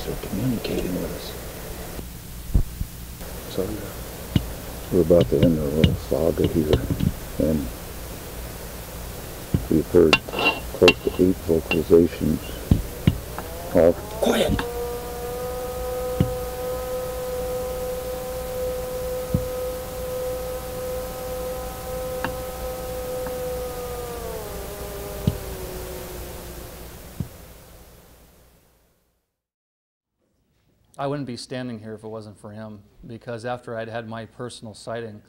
are communicating with us. So we're about to end a little saga here, and we've heard close to 8 vocalizations. All quiet. I wouldn't be standing here if it wasn't for him, because after I'd had my personal sighting,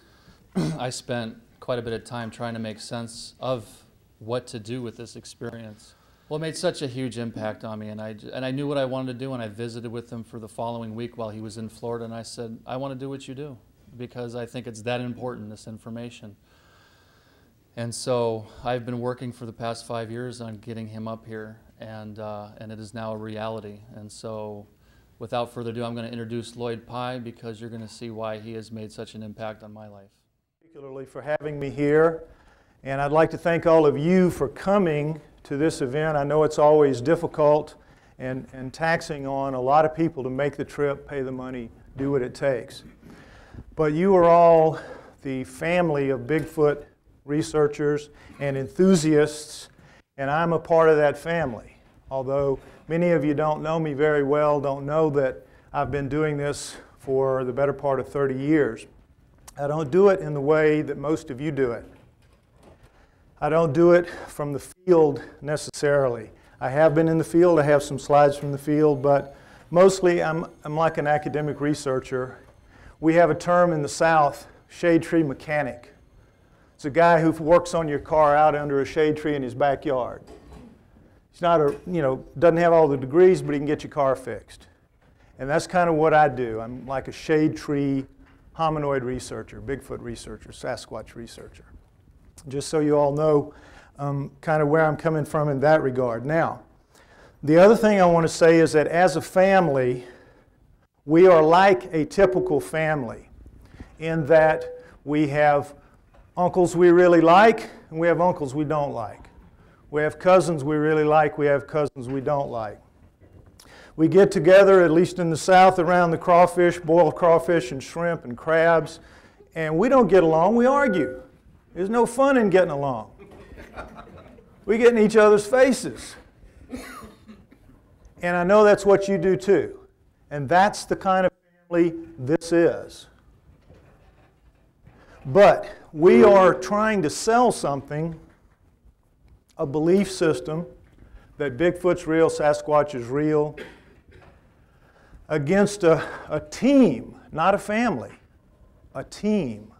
I spent quite a bit of time trying to make sense of what to do with this experience. Well, it made such a huge impact on me, and I knew what I wanted to do, and I visited with him for the following week while he was in Florida, and I said, I want to do what you do, because I think it's that important, this information. And so I've been working for the past 5 years on getting him up here, and it is now a reality. And so without further ado, I'm going to introduce Lloyd Pye, because you're going to see why he has made such an impact on my life. Particularly for having me here, and I'd like to thank all of you for coming to this event. I know it's always difficult and taxing on a lot of people to make the trip, pay the money, do what it takes. But you are all the family of Bigfoot researchers and enthusiasts, and I'm a part of that family. Although many of you don't know me very well, don't know that I've been doing this for the better part of 30 years. I don't do it in the way that most of you do it. I don't do it from the field necessarily. I have been in the field, I have some slides from the field, but mostly I'm like an academic researcher. We have a term in the South, shade tree mechanic. It's a guy who works on your car out under a shade tree in his backyard. He's not a, doesn't have all the degrees, but he can get your car fixed. And that's kind of what I do. I'm like a shade tree hominoid researcher, Bigfoot researcher, Sasquatch researcher. Just so you all know kind of where I'm coming from in that regard. Now, the other thing I want to say is that as a family, we are like a typical family in that we have uncles we really like and we have uncles we don't like. We have cousins we really like, we have cousins we don't like. We get together, at least in the South, around the crawfish, boiled crawfish and shrimp and crabs, and we don't get along, we argue. There's no fun in getting along. We get in each other's faces. And I know that's what you do too. And that's the kind of family this is. But we are trying to sell something, a belief system that Bigfoot's real, Sasquatch is real, against a team, not a family, a team.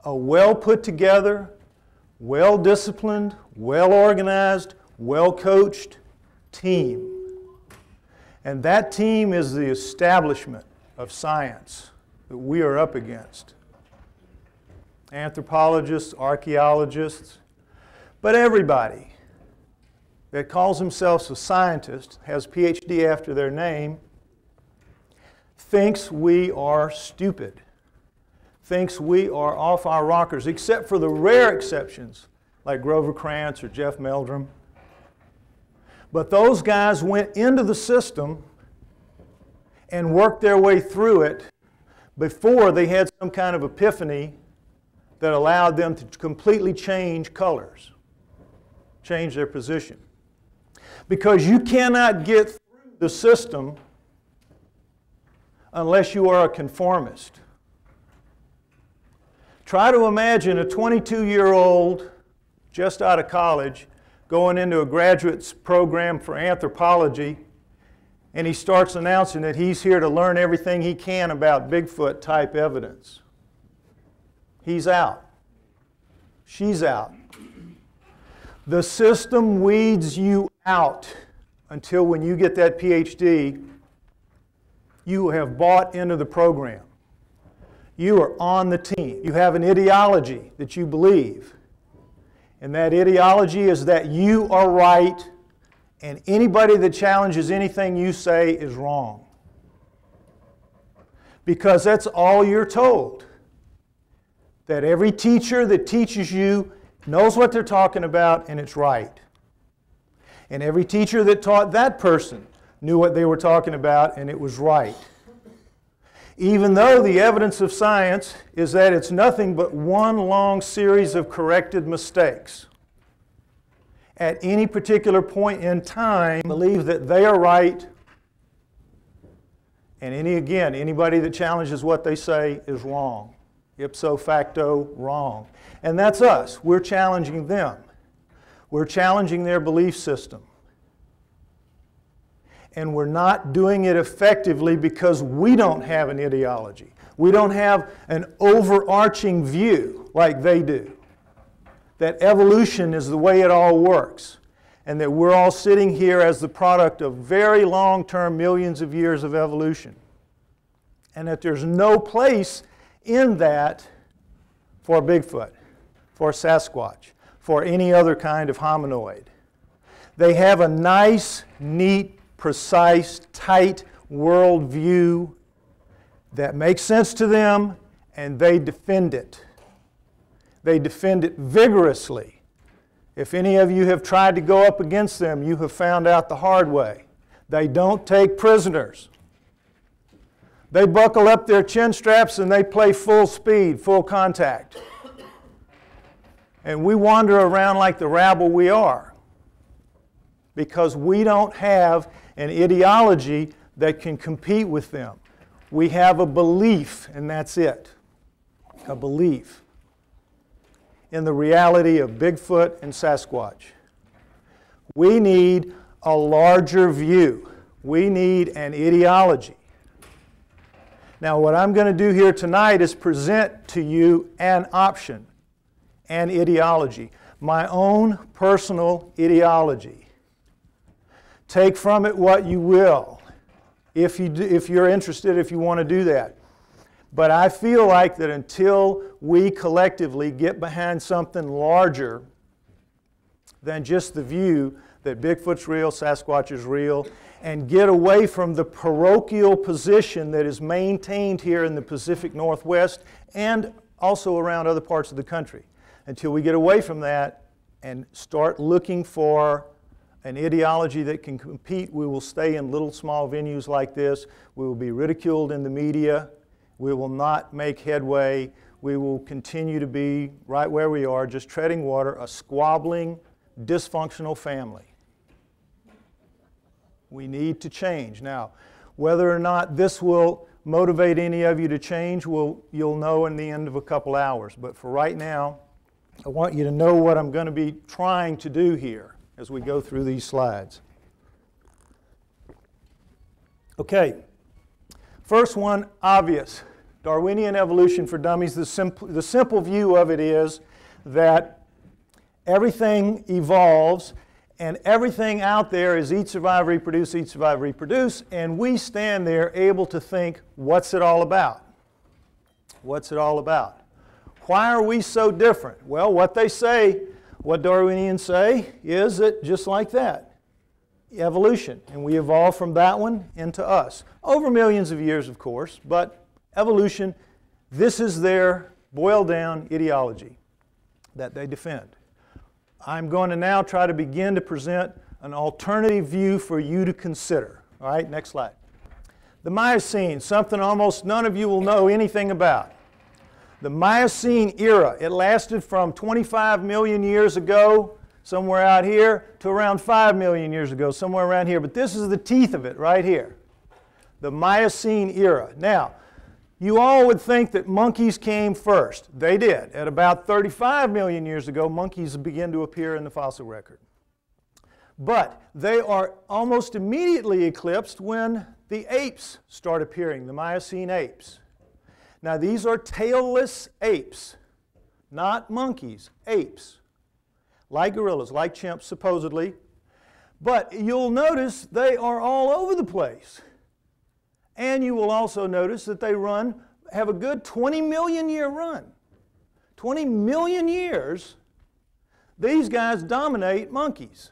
A well put together, well disciplined, well organized, well coached team. And that team is the establishment of science that we are up against. Anthropologists, archaeologists, but everybody that calls themselves a scientist, has PhD after their name, thinks we are stupid, thinks we are off our rockers, except for the rare exceptions like Grover Krantz or Jeff Meldrum. But those guys went into the system and worked their way through it before they had some kind of epiphany that allowed them to completely change colors, change their position. Because you cannot get through the system unless you are a conformist. Try to imagine a 22-year-old just out of college going into a graduate program for anthropology, and he starts announcing that he's here to learn everything he can about Bigfoot type evidence. He's out. She's out. The system weeds you out until when you get that PhD, you have bought into the program. You are on the team. You have an ideology that you believe. And that ideology is that you are right and anybody that challenges anything you say is wrong. Because that's all you're told. That every teacher that teaches you knows what they're talking about and it's right. And every teacher that taught that person knew what they were talking about, and it was right. Even though the evidence of science is that it's nothing but one long series of corrected mistakes. At any particular point in time, believe that they are right, and anybody that challenges what they say is wrong. Ipso facto, wrong. And that's us. We're challenging them. We're challenging their belief system. And we're not doing it effectively because we don't have an ideology. We don't have an overarching view like they do. That evolution is the way it all works. And that we're all sitting here as the product of very long-term millions of years of evolution. And that there's no place in that for Bigfoot, for Sasquatch, for any other kind of hominoid. They have a nice, neat, precise, tight worldview that makes sense to them, and they defend it. They defend it vigorously. If any of you have tried to go up against them, you have found out the hard way. They don't take prisoners. They buckle up their chin straps and they play full speed, full contact. And we wander around like the rabble we are because we don't have an ideology that can compete with them. We have a belief, and that's it. A belief in the reality of Bigfoot and Sasquatch. We need a larger view. We need an ideology. Now, what I'm going to do here tonight is present to you an option, an ideology, my own personal ideology. Take from it what you will, if you're interested, if you want to do that. But I feel like that until we collectively get behind something larger than just the view that Bigfoot's real, Sasquatch is real, and get away from the parochial position that is maintained here in the Pacific Northwest and also around other parts of the country. Until we get away from that and start looking for an ideology that can compete, we will stay in little small venues like this. We will be ridiculed in the media. We will not make headway. We will continue to be right where we are, just treading water, a squabbling, dysfunctional family. We need to change. Now, whether or not this will motivate any of you to change, you'll know in the end of a couple hours. But for right now, I want you to know what I'm going to be trying to do here as we go through these slides. Okay, first one, obvious. Darwinian evolution for dummies. The simple view of it is that everything evolves and everything out there is eat, survive, reproduce, and we stand there able to think, what's it all about? What's it all about? Why are we so different? Well, what they say, what Darwinians say, is that just like that, evolution, and we evolved from that one into us. Over millions of years, of course, but evolution, this is their boiled down ideology that they defend. I'm going to now try to begin to present an alternative view for you to consider. All right, next slide. The Miocene, something almost none of you will know anything about. The Miocene era, it lasted from 25 million years ago, somewhere out here, to around 5 million years ago, somewhere around here. But this is the teeth of it right here. The Miocene era. Now, you all would think that monkeys came first. They did. At about 35 million years ago, monkeys began to appear in the fossil record. But they are almost immediately eclipsed when the apes start appearing, the Miocene apes. Now, these are tailless apes, not monkeys, apes. Like gorillas, like chimps, supposedly. But you'll notice they are all over the place. And you will also notice that they have a good 20 million year run. 20 million years, these guys dominate monkeys.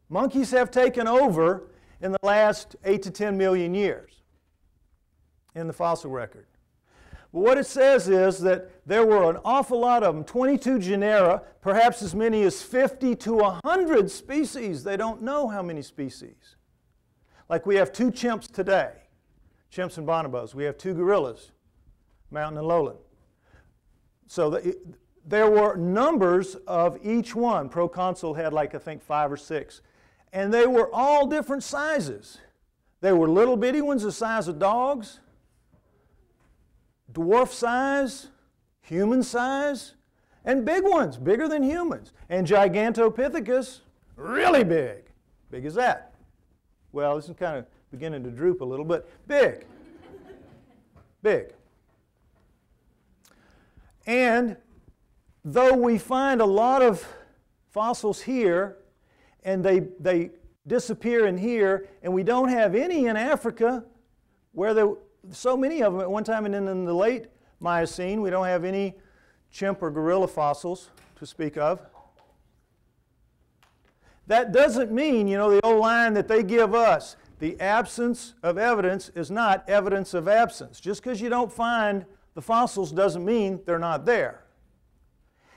Monkeys have taken over in the last 8 to 10 million years in the fossil record. But what it says is that there were an awful lot of them, 22 genera, perhaps as many as 50 to 100 species. They don't know how many species. Like we have 2 chimps today, chimps and bonobos. We have 2 gorillas, mountain and lowland. So there were numbers of each one. Proconsul had like, I think, 5 or 6. And they were all different sizes. There were little bitty ones the size of dogs, dwarf size, human size, and big ones, bigger than humans. And Gigantopithecus, really big. Big as that. Well, this is kind of beginning to droop a little, but big. Big. And though we find a lot of fossils here, and they disappear in here, and we don't have any in Africa, where there were so many of them at one time, and then in the late Miocene, we don't have any chimp or gorilla fossils to speak of. That doesn't mean, you know, the old line that they give us, the absence of evidence is not evidence of absence. Just because you don't find the fossils doesn't mean they're not there.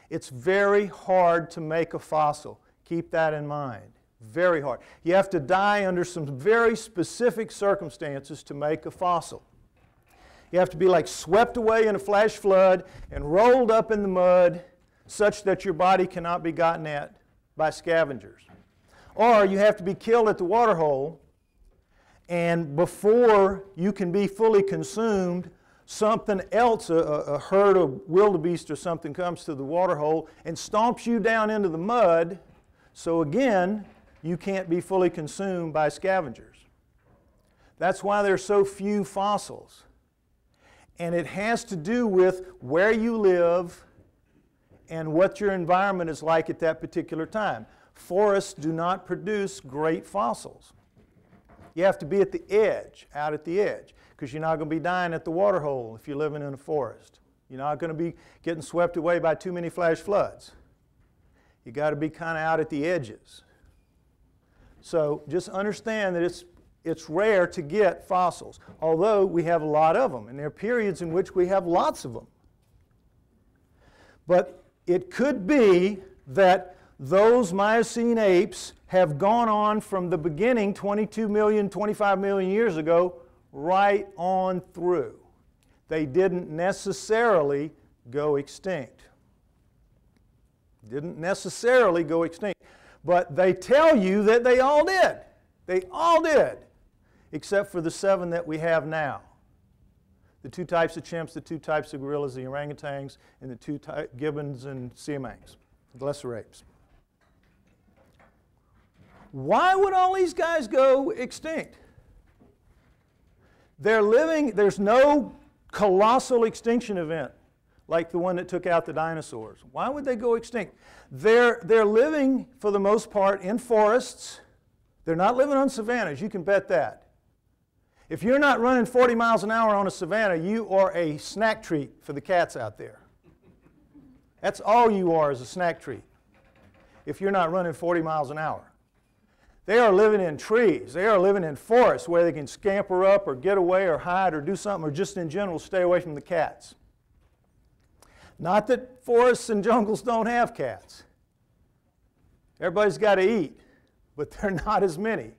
It's very hard to make a fossil. Keep that in mind. Very hard. You have to die under some very specific circumstances to make a fossil. You have to be like swept away in a flash flood and rolled up in the mud such that your body cannot be gotten at by scavengers. Or you have to be killed at the water hole, and before you can be fully consumed, something else, a herd of wildebeest or something, comes to the water hole and stomps you down into the mud, so again, you can't be fully consumed by scavengers. That's why there's so few fossils. And it has to do with where you live and what your environment is like at that particular time. Forests do not produce great fossils. You have to be at the edge, out at the edge, because you're not going to be dying at the water hole if you're living in a forest. You're not going to be getting swept away by too many flash floods. You got to be kind of out at the edges. So just understand that it's rare to get fossils, although we have a lot of them, and there are periods in which we have lots of them. But it could be that those Miocene apes have gone on from the beginning 22 million, 25 million years ago right on through. They didn't necessarily go extinct. Didn't necessarily go extinct. But they tell you that they all did. They all did, except for the 7 that we have now. The 2 types of chimps, the 2 types of gorillas, the orangutans, and the 2 gibbons and siamangs, the lesser apes. Why would all these guys go extinct? They're living, there's no colossal extinction event like the one that took out the dinosaurs. Why would they go extinct? They're living, for the most part, in forests. They're not living on savannas, you can bet that. If you're not running 40 miles an hour on a savanna, you are a snack treat for the cats out there. That's all you are, is a snack treat, if you're not running 40 miles an hour. They are living in trees. They are living in forests where they can scamper up or get away or hide or do something, or just in general stay away from the cats. Not that forests and jungles don't have cats. Everybody's got to eat, but they're not as many.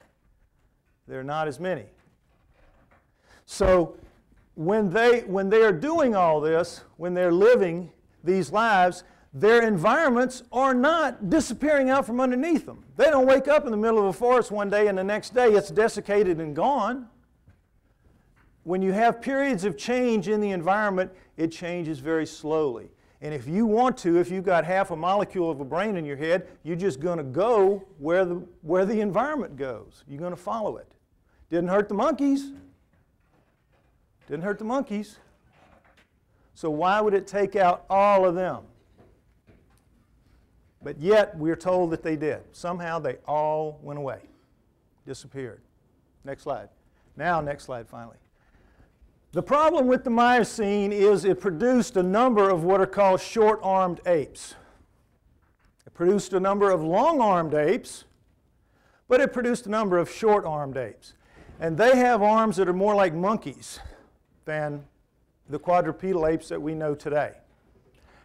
They're not as many. So when they are doing all this, when they're living these lives, their environments are not disappearing out from underneath them. They don't wake up in the middle of a forest one day and the next day it's desiccated and gone. When you have periods of change in the environment, it changes very slowly. And if you want to, if you've got half a molecule of a brain in your head, you're just going to go where the environment goes. You're going to follow it. Didn't hurt the monkeys. Didn't hurt the monkeys. So why would it take out all of them? But yet, we're told that they did. Somehow, they all went away, disappeared. Next slide. Now, next slide, finally. The problem with the Miocene is it produced a number of what are called short-armed apes. It produced a number of long-armed apes, but it produced a number of short-armed apes. And they have arms that are more like monkeys than the quadrupedal apes that we know today.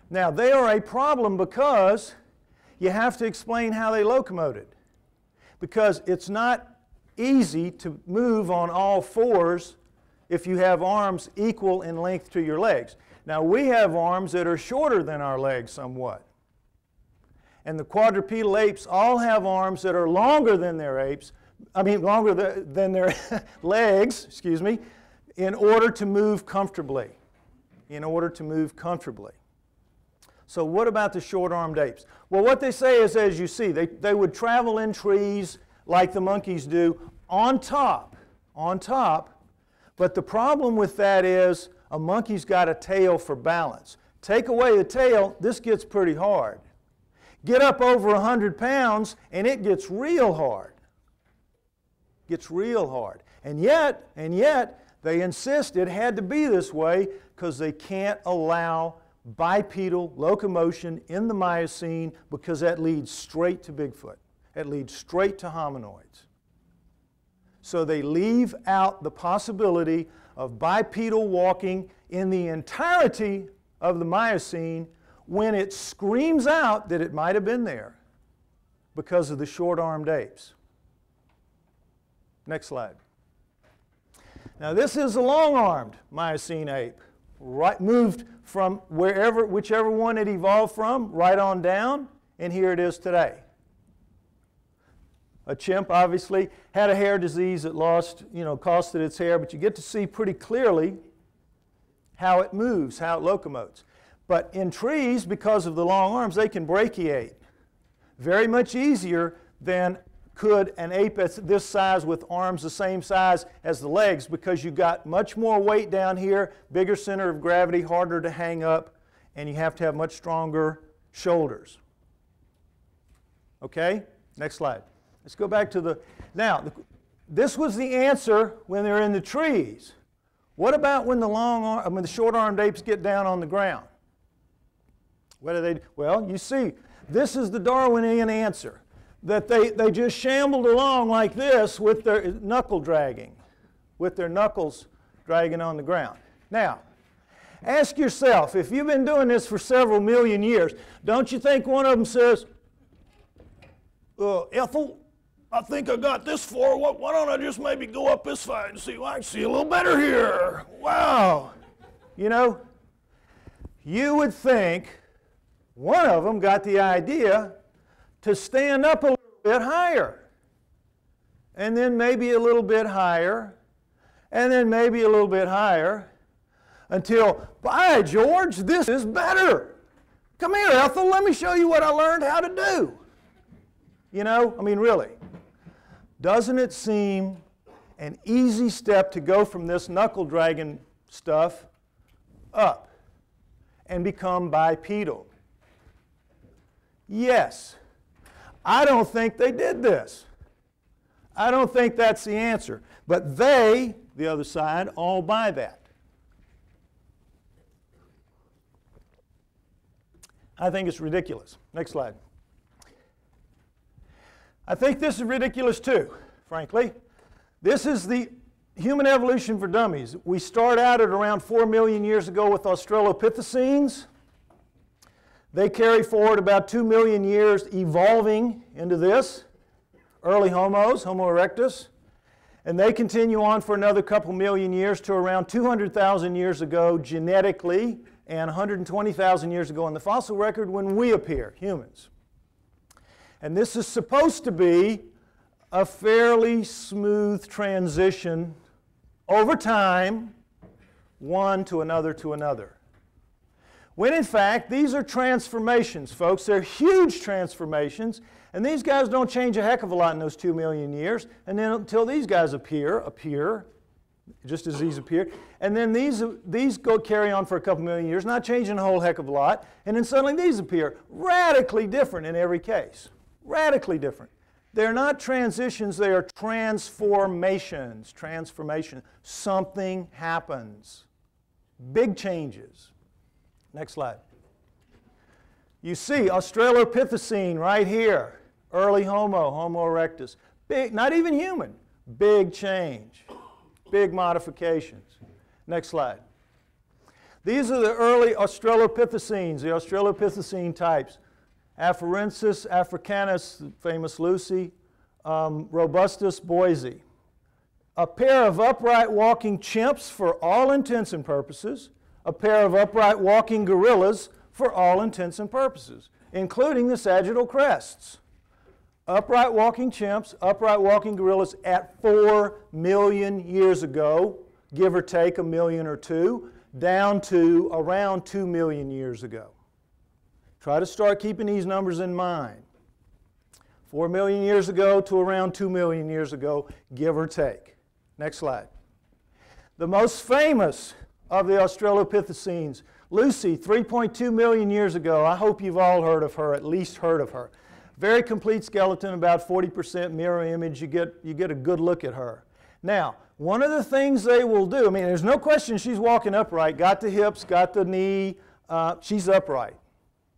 Now, they are a problem because you have to explain how they locomoted. Because it's not easy to move on all fours if you have arms equal in length to your legs. Now, we have arms that are shorter than our legs somewhat. And the quadrupedal apes all have arms that are longer than their longer than their legs, excuse me, in order to move comfortably. So what about the short-armed apes? Well, what they say is, as you see, they would travel in trees like the monkeys do on top. But the problem with that is a monkey's got a tail for balance. Take away the tail, this gets pretty hard. Get up over 100 pounds and it gets real hard. And yet, they insist it had to be this way because they can't allow bipedal locomotion in the Miocene because that leads straight to Bigfoot. It leads straight to hominoids. So they leave out the possibility of bipedal walking in the entirety of the Miocene when it screams out that it might have been there because of the short-armed apes. Next slide. Now this is a long-armed Miocene ape, moved from whichever one it evolved from, right on down, and here it is today. A chimp obviously had a hair disease that costed its hair, but you get to see pretty clearly how it moves, how it locomotes. But in trees, because of the long arms, they can brachiate very much easier than could an ape that's this size with arms the same size as the legs, because you've got much more weight down here, bigger center of gravity, harder to hang up, and you have to have much stronger shoulders. Okay? Next slide. Let's go back to this was the answer when they're in the trees. What about when the short-armed apes get down on the ground? What do they do? Well, you see, this is the Darwinian answer, that they just shambled along like this with their knuckle dragging, with their knuckles dragging on the ground. Now, ask yourself, if you've been doing this for several million years, don't you think one of them says, Ethel, I think I got this far. Why don't I just maybe go up this side and see? Well, I can see a little better here. Wow. You know, you would think one of them got the idea to stand up a little bit higher, and then maybe a little bit higher, and then maybe a little bit higher, until, by George, this is better. Come here, Ethel, let me show you what I learned how to do. You know, I mean, really. Doesn't it seem an easy step to go from this knuckle dragging stuff up and become bipedal? Yes. I don't think they did this. I don't think that's the answer. But they, the other side, all buy that. I think it's ridiculous. Next slide. I think this is ridiculous too, frankly. This is the human evolution for dummies. We start out at around 4 million years ago with Australopithecines. They carry forward about 2 million years evolving into this, early Homos, Homo erectus. And they continue on for another couple million years to around 200,000 years ago genetically and 120,000 years ago in the fossil record when we appear, humans. And this is supposed to be a fairly smooth transition over time, one to another to another. When in fact, these are transformations, folks. They're huge transformations, and these guys don't change a heck of a lot in those 2 million years, and then until these guys appear, just as these appear, and then these go carry on for a couple million years, not changing a whole heck of a lot, and then suddenly these appear, radically different in every case. Radically different. They're not transitions, they are transformations. Transformation. Something happens. Big changes. Next slide. You see Australopithecine right here. Early Homo, Homo erectus. Big, not even human. Big change. Big modifications. Next slide. These are the early Australopithecines, the Australopithecine types. Afarensis africanus, famous Lucy, Robustus boise. A pair of upright walking chimps for all intents and purposes, a pair of upright walking gorillas for all intents and purposes, including the sagittal crests. Upright walking chimps, upright walking gorillas at 4 million years ago, give or take a million or two, down to around 2 million years ago. Try to start keeping these numbers in mind. 4 million years ago to around 2 million years ago, give or take. Next slide. The most famous of the Australopithecines, Lucy, 3.2 million years ago. I hope you've all heard of her, at least heard of her. Very complete skeleton, about 40% mirror image. You get a good look at her. Now, one of the things they will do, I mean, there's no question she's walking upright, got the hips, got the knee, she's upright.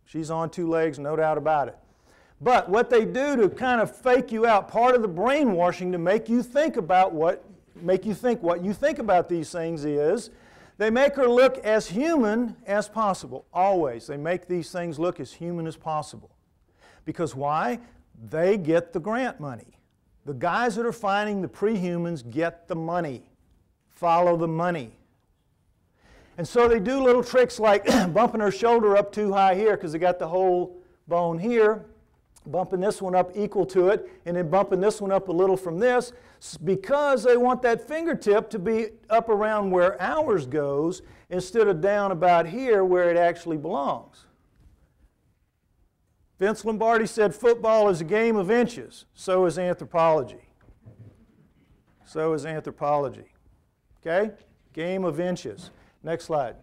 She's on 2 legs, no doubt about it. But what they do to kind of fake you out, part of the brainwashing to make you think what you think about these things is, they make her look as human as possible, always. They make these things look as human as possible. Because why? They get the grant money. The guys that are finding the pre-humans get the money. Follow the money. And so they do little tricks like bumping her shoulder up too high here because they got the whole bone here, bumping this one up equal to it, and then bumping this one up a little from this because they want that fingertip to be up around where ours goes instead of down about here where it actually belongs. Vince Lombardi said football is a game of inches. So is anthropology. So is anthropology. Okay? Game of inches. Next slide.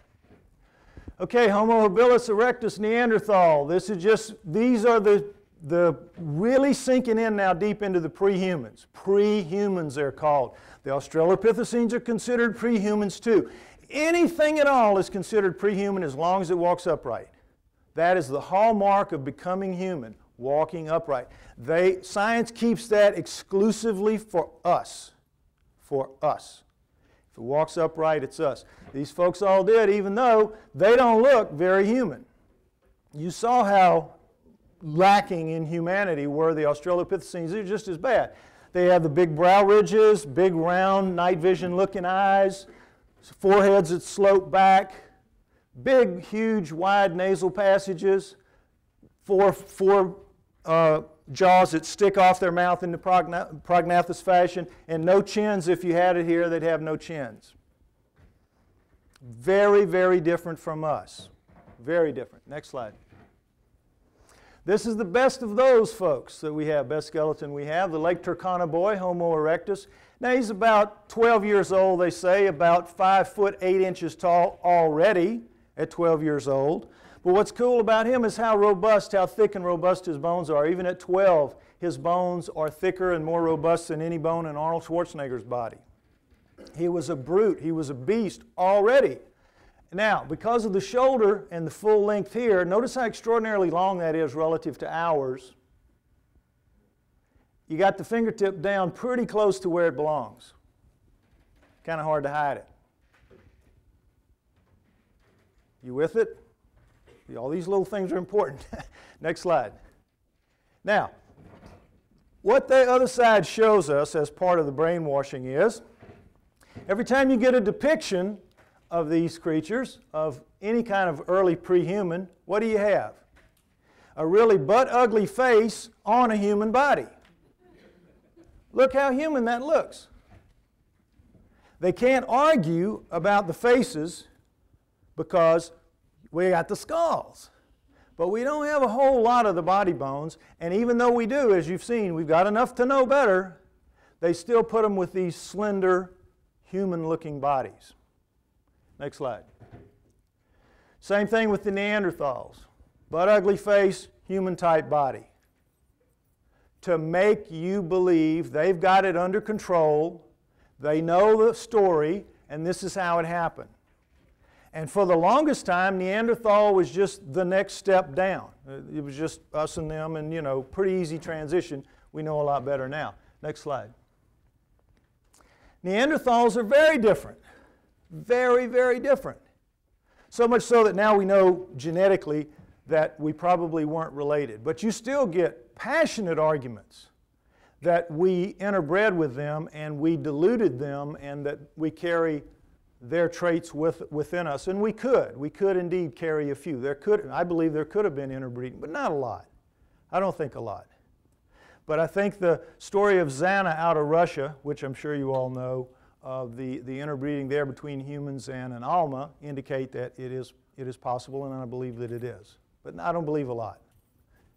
Okay, Homo habilis erectus Neanderthal. These are the really sinking in now deep into the pre-humans. Pre-humans they're called. The Australopithecines are considered pre-humans too. Anything at all is considered pre-human as long as it walks upright. That is the hallmark of becoming human, walking upright. Science keeps that exclusively for us. For us. If it walks upright, it's us. These folks all did, even though they don't look very human. You saw how lacking in humanity were the Australopithecines. They're just as bad. They have the big brow ridges, big round night vision looking eyes, foreheads that slope back, big, huge, wide nasal passages, four jaws that stick off their mouth in the prognathous fashion, and no chins. If you had it here, they'd have no chins. Very, very different from us. Very different. Next slide. This is the best of those folks that we have, best skeleton we have, the Lake Turkana boy, Homo erectus. Now he's about 12 years old, they say, about 5 foot 8 inches tall already at 12 years old. But what's cool about him is how thick and robust his bones are. Even at 12, his bones are thicker and more robust than any bone in Arnold Schwarzenegger's body. He was a brute. He was a beast already. Now, because of the shoulder and the full length here, notice how extraordinarily long that is relative to ours. You got the fingertip down pretty close to where it belongs. Kind of hard to hide it. You with it? All these little things are important. Next slide. Now, what the other side shows us as part of the brainwashing is, every time you get a depiction of these creatures, of any kind of early pre-human, what do you have? A really butt-ugly face on a human body. Look how human that looks. They can't argue about the faces because we got the skulls. But we don't have a whole lot of the body bones, and even though we do, as you've seen, we've got enough to know better, they still put them with these slender, human-looking bodies. Next slide. Same thing with the Neanderthals. Butt-ugly face, human-type body. To make you believe they've got it under control, they know the story, and this is how it happened. And for the longest time, Neanderthal was just the next step down. It was just us and them, and pretty easy transition. We know a lot better now. Next slide. Neanderthals are very different. Very, very different. So much so that now we know genetically that we probably weren't related. But you still get passionate arguments that we interbred with them and we diluted them and that we carry their traits within us. And we could indeed carry a few. I believe there could have been interbreeding, but not a lot. I don't think a lot. But I think the story of Zana out of Russia, which I'm sure you all know, of the interbreeding there between humans and an Alma, indicate that it is possible, and I believe that it is. But I don't believe a lot.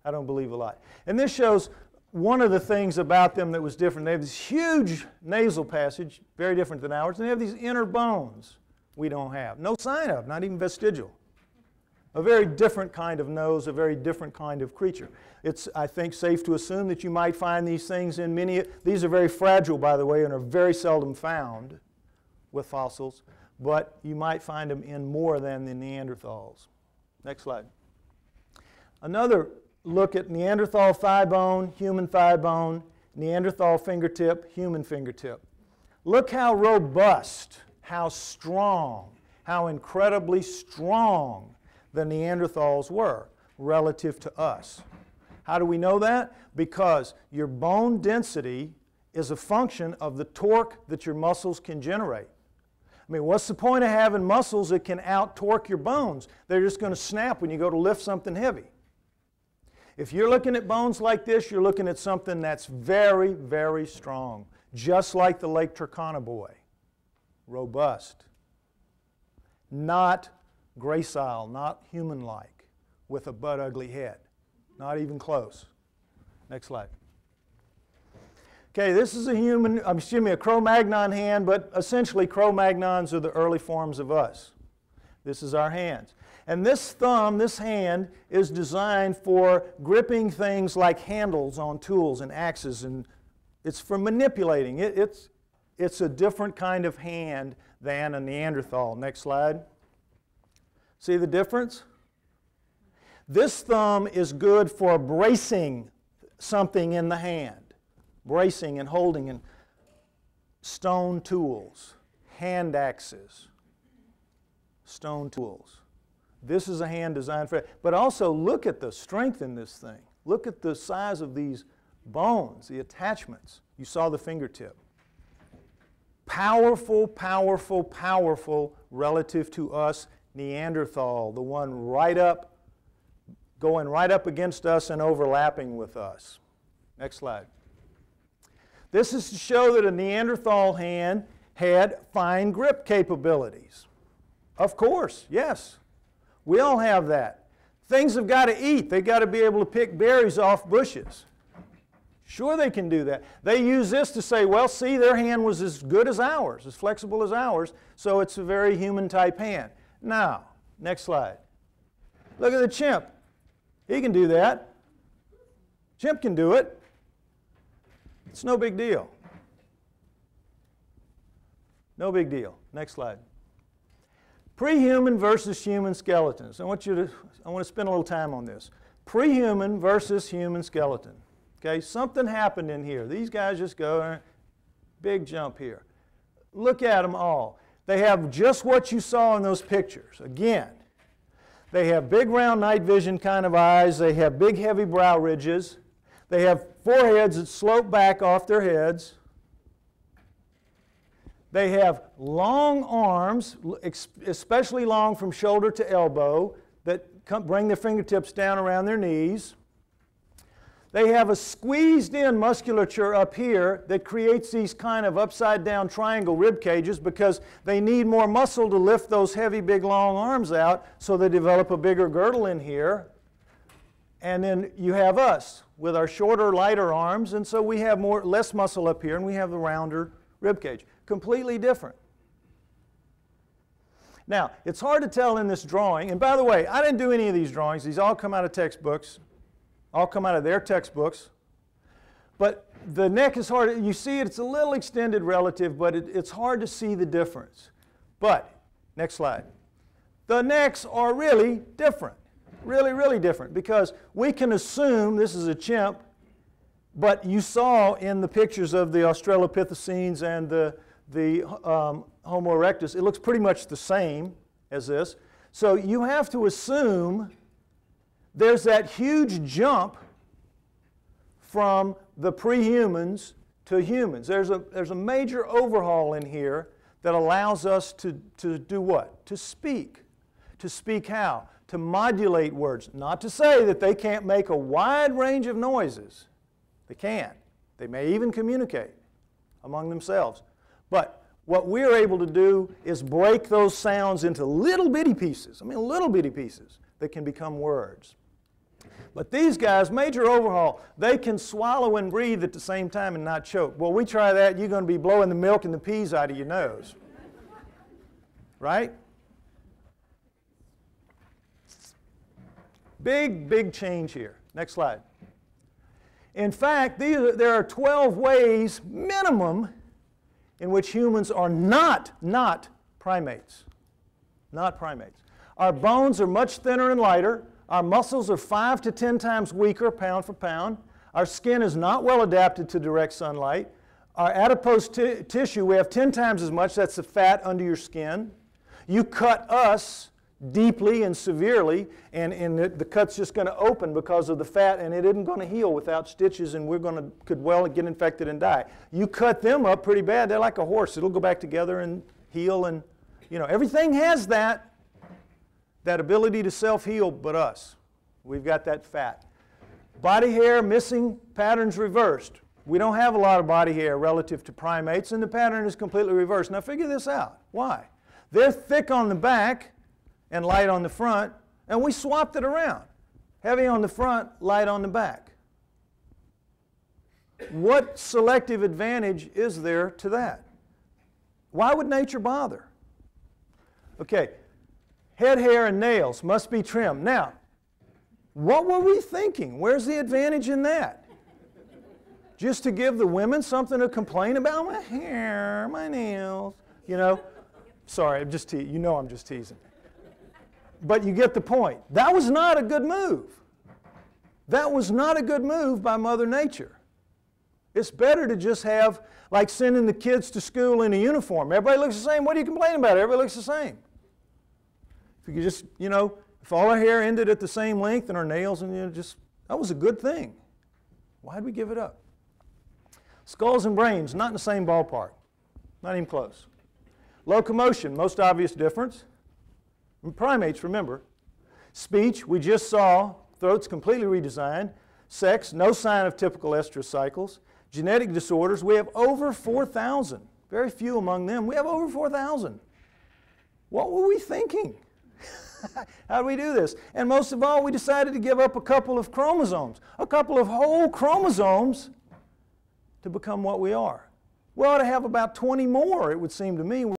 I don't believe a lot. And this shows one of the things about them that was different. They have this huge nasal passage, very different than ours, and they have these inner bones we don't have. No sign of, not even vestigial. A very different kind of nose, a very different kind of creature. It's, I think, safe to assume that you might find these things in many. These are very fragile, by the way, and are very seldom found with fossils, but you might find them in more than the Neanderthals. Next slide. Another look at Neanderthal thigh bone, human thigh bone, Neanderthal fingertip, human fingertip. Look how robust, how strong, how incredibly strong the Neanderthals were relative to us. How do we know that? Because your bone density is a function of the torque that your muscles can generate. I mean, what's the point of having muscles that can out-torque your bones? They're just going to snap when you go to lift something heavy. If you're looking at bones like this, you're looking at something that's very, very strong, just like the Lake Turkana boy. Robust. Not gracile, not human-like, with a butt-ugly head. Not even close. Next slide. Okay, this is a a Cro-Magnon hand, but essentially Cro-Magnons are the early forms of us. This is our hands. And this thumb, this hand, is designed for gripping things like handles on tools and axes, and it's for manipulating. It's a different kind of hand than a Neanderthal. Next slide. See the difference? This thumb is good for bracing something in the hand, bracing and holding in stone tools, hand axes, stone tools. This is a hand designed for it. But also look at the strength in this thing. Look at the size of these bones, the attachments. You saw the fingertip. Powerful, powerful, powerful relative to us, Neanderthal, the one going right up against us and overlapping with us. Next slide. This is to show that a Neanderthal hand had fine grip capabilities. Of course, yes. We all have that. Things have got to eat. They've got to be able to pick berries off bushes. Sure, they can do that. They use this to say, well, see, their hand was as good as ours, as flexible as ours, so it's a very human-type hand. Now, next slide. Look at the chimp. He can do that. Chimp can do it. It's no big deal. No big deal. Next slide. Pre-human versus human skeletons. I want to spend a little time on this. Pre-human versus human skeleton. Okay, something happened in here. These guys just go, big jump here. Look at them all. They have just what you saw in those pictures. Again, they have big round night vision kind of eyes. They have big heavy brow ridges. They have foreheads that slope back off their heads. They have long arms, especially long from shoulder to elbow, that bring their fingertips down around their knees. They have a squeezed-in musculature up here that creates these kind of upside-down triangle rib cages because they need more muscle to lift those heavy, big, long arms out, so they develop a bigger girdle in here. And then you have us with our shorter, lighter arms, and so we have less muscle up here, and we have the rounder rib cage. Completely different. Now, it's hard to tell in this drawing, and by the way, I didn't do any of these drawings. These all come out of textbooks, all come out of their textbooks. But the neck is hard. You see it, it's a little extended relative, but it's hard to see the difference. But, next slide. The necks are really different, really, really different, because we can assume this is a chimp, but you saw in the pictures of the Australopithecines and the Homo erectus, it looks pretty much the same as this. So you have to assume there's that huge jump from the pre-humans to humans. There's a major overhaul in here that allows us to do what? To speak. To speak how? To modulate words. Not to say that they can't make a wide range of noises. They can. They may even communicate among themselves. But what we're able to do is break those sounds into little bitty pieces. I mean, little bitty pieces that can become words. But these guys, major overhaul, they can swallow and breathe at the same time and not choke. Well, we try that, you're going to be blowing the milk and the peas out of your nose. Right? Big, big change here. Next slide. In fact, there are 12 ways minimum in which humans are not primates. Not primates. Our bones are much thinner and lighter. Our muscles are 5 to 10 times weaker, pound for pound. Our skin is not well adapted to direct sunlight. Our adipose tissue, we have 10 times as much. That's the fat under your skin. You cut us deeply and severely, and the cut's just going to open because of the fat, and it isn't going to heal without stitches, and could well get infected and die. You cut them up pretty bad. They're like a horse. It'll go back together and heal, and everything has that ability to self-heal but us. We've got that fat. Body hair missing, patterns reversed. We don't have a lot of body hair relative to primates, and the pattern is completely reversed. Now figure this out. Why? They're thick on the back and light on the front, and we swapped it around. Heavy on the front, light on the back. What selective advantage is there to that? Why would nature bother? Okay, head hair and nails must be trimmed. Now, what were we thinking? Where's the advantage in that? Just to give the women something to complain about? My hair, my nails, Sorry, I'm just teasing. I'm just teasing. But you get the point. That was not a good move. That was not a good move by Mother Nature. It's better to just have, like sending the kids to school in a uniform. Everybody looks the same. What are you complaining about? Everybody looks the same. If you could just, if all our hair ended at the same length and our nails, and that was a good thing. Why did we give it up? Skulls and brains, not in the same ballpark. Not even close. Locomotion, most obvious difference. Primates, remember. Speech, we just saw. Throat's completely redesigned. Sex, no sign of typical estrous cycles. Genetic disorders, we have over 4,000. Very few among them. We have over 4,000. What were we thinking? How do we do this? And most of all, we decided to give up a couple of chromosomes, a couple of whole chromosomes to become what we are. We ought to have about 20 more, it would seem to me.